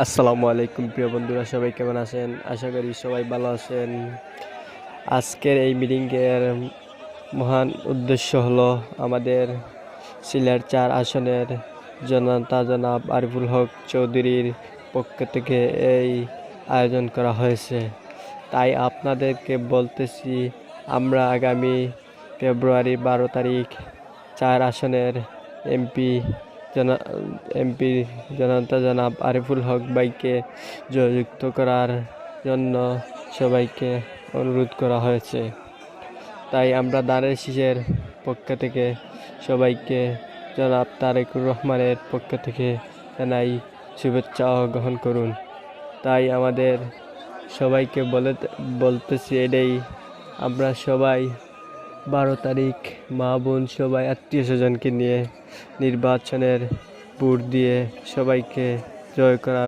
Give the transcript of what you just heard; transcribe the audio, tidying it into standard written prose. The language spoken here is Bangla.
আসসালামু আলাইকুম প্রিয় বন্ধুরা, সবাই কেমন আছেন? আশা করি সবাই ভালো আছেন। আজকের এই মিটিংয়ের মহান উদ্দেশ্য হলো আমাদের সিলেট ৪ আসনের জনতা জনাব আরিফুল হক চৌধুরীর পক্ষ থেকে এই আয়োজন করা হয়েছে। তাই আপনাদেরকে বলতেছি, আমরা আগামী ফেব্রুয়ারি ১২ তারিখ ৪ আসনের এমপি জনা এমপি জনতা জনাব আরিফুল হক ভাইকে জয়যুক্ত করার জন্য সবাইকে অনুরোধ করা হয়েছে। তাই আমরা দানের শীষের পক্ষ থেকে সবাইকে জনাব তারেকুর রহমানের পক্ষ থেকে জানাই শুভেচ্ছা গ্রহণ করুন। তাই আমাদের সবাইকে বলতেছি এটাই, আমরা সবাই ১২ তারিখ মা বোন সবাই আত্মীয় স্বজনকে নিয়ে নির্বাচনের ভোট দিয়ে সবাইকে জয় করা